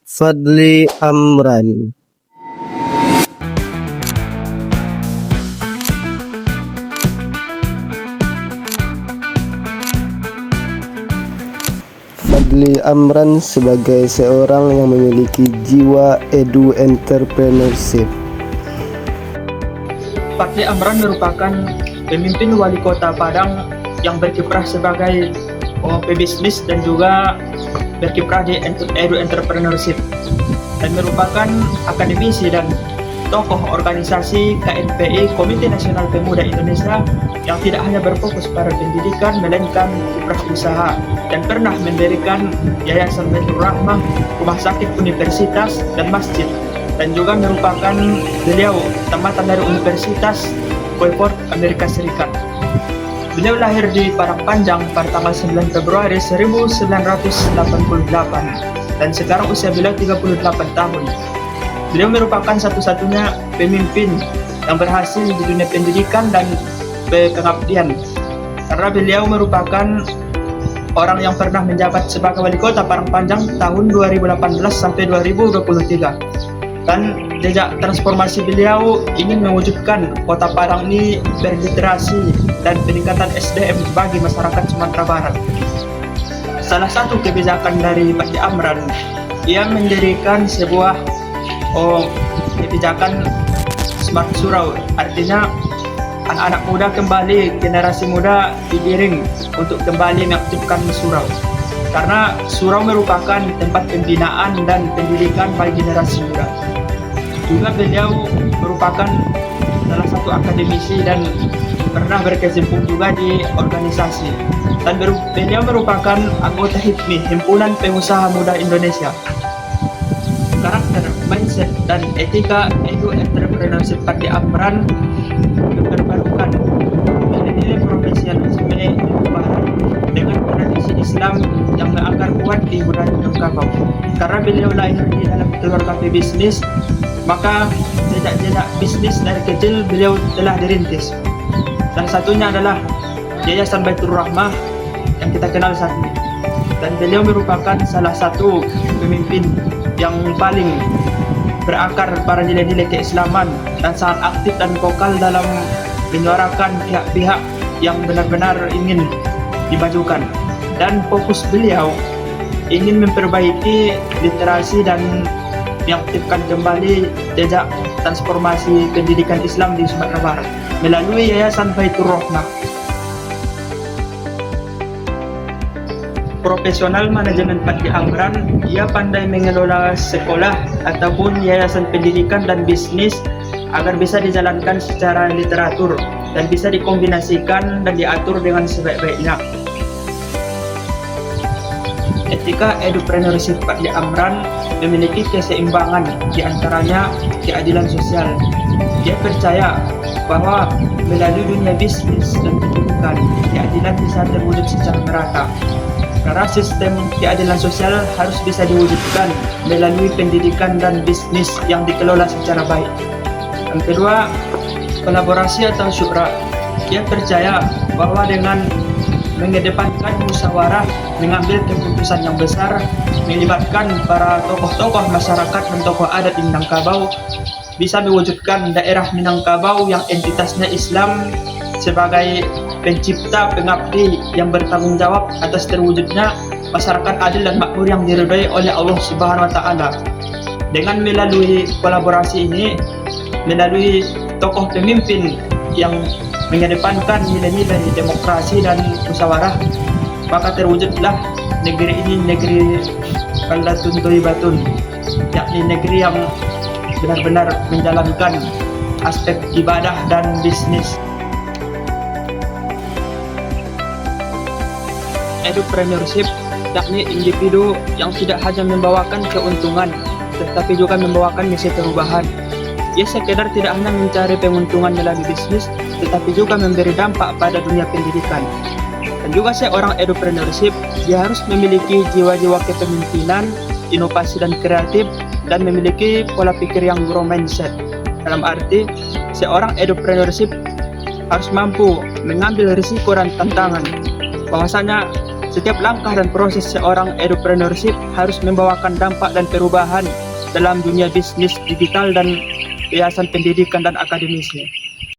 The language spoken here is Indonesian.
Fadly Amran. Fadly Amran sebagai seorang yang memiliki jiwa entrepreneurship. Fadly Amran merupakan pemimpin wali kota Padang yang berkiprah sebagai pebisnis dan juga berkiprah di entrepreneurship, dan merupakan akademisi dan tokoh organisasi KNPI Komite Nasional Pemuda Indonesia yang tidak hanya berfokus pada pendidikan melainkan kiprah usaha, dan pernah mendirikan Yayasan Baitur Rahmah, rumah sakit universitas dan masjid, dan juga merupakan beliau tamatan dari Universitas Freeport Amerika Serikat. Beliau lahir di Padang Panjang pada tanggal 9 Februari 1988 dan sekarang usia beliau 38 tahun. Beliau merupakan satu-satunya pemimpin yang berhasil di dunia pendidikan dan pengabdian, karena beliau merupakan orang yang pernah menjabat sebagai wali kota Padang Panjang tahun 2018 sampai 2023. Dan jejak transformasi beliau ingin mewujudkan kota Padang ini berliterasi dan peningkatan SDM bagi masyarakat Sumatera Barat. Salah satu kebijakan dari Fadly Amran, ia mendirikan sebuah kebijakan Smart Surau, artinya anak-anak muda kembali, generasi muda digiring untuk kembali mengaktifkan surau, karena surau merupakan tempat pembinaan dan pendidikan bagi generasi muda. Juga beliau merupakan salah satu akademisi dan pernah berkecimpung juga di organisasi, dan beliau merupakan anggota HIPMI, Himpunan Pengusaha Muda Indonesia. Karakter, mindset, dan etika entrepreneurship Fadly Amran diperbarukan nilai-nilai profesionalisme Barat dengan tradisi Islam yang berakar kuat di budaya Minangkabau. Karena beliau lahir di dalam keluarga pebisnis, maka jejak-jejak bisnis dari kecil beliau telah dirintis. Salah satunya adalah Yayasan Baitur Rahmah yang kita kenal saat ini. Dan beliau merupakan salah satu pemimpin yang paling berakar pada nilai-nilai keislaman dan sangat aktif dan vokal dalam menyuarakan pihak-pihak yang benar-benar ingin dimajukan. Dan fokus beliau ingin memperbaiki literasi dan mengaktifkan kembali jejak transformasi pendidikan Islam di Sumatera Barat melalui Yayasan Baitur Rahmah. Profesional manajemen Fadly Amran, ia pandai mengelola sekolah ataupun yayasan pendidikan dan bisnis agar bisa dijalankan secara literatur dan bisa dikombinasikan dan diatur dengan sebaik-baiknya. Etika entrepreneurship Fadly Amran memiliki keseimbangan, di antaranya keadilan sosial. Dia percaya bahwa melalui dunia bisnis dan pendidikan, keadilan bisa terwujud secara merata. Karena sistem keadilan sosial harus bisa diwujudkan melalui pendidikan dan bisnis yang dikelola secara baik. Yang kedua, kolaborasi atau syura. Dia percaya bahwa dengan mengedepankan musyawarah, mengambil keputusan yang besar, melibatkan para tokoh-tokoh masyarakat dan tokoh adat di Minangkabau, bisa mewujudkan daerah Minangkabau yang entitasnya Islam sebagai pencipta pengabdi yang bertanggung jawab atas terwujudnya masyarakat adil dan makmur yang diridhai oleh Allah Subhanahu wa taala. Dengan melalui kolaborasi ini, melalui tokoh pemimpin yang mengedepankan nilai-nilai demokrasi dan musyawarah, maka terwujudlah negeri ini negeri baldatun thayyibatun, yakni negeri yang benar-benar menjalankan aspek ibadah dan bisnis. Entrepreneurship yakni individu yang tidak hanya membawakan keuntungan tetapi juga membawakan misi perubahan. Ia sekedar tidak hanya mencari keuntungan melalui bisnis tetapi juga memberi dampak pada dunia pendidikan. Dan juga seorang entrepreneurship, dia harus memiliki jiwa-jiwa kepemimpinan, inovasi dan kreatif, dan memiliki pola pikir yang grow mindset. Dalam arti, seorang entrepreneurship harus mampu mengambil risiko dan tantangan. Bahwasanya Setiap langkah dan proses seorang edupreneurship harus membawakan dampak dan perubahan dalam dunia bisnis digital dan yayasan pendidikan dan akademisnya.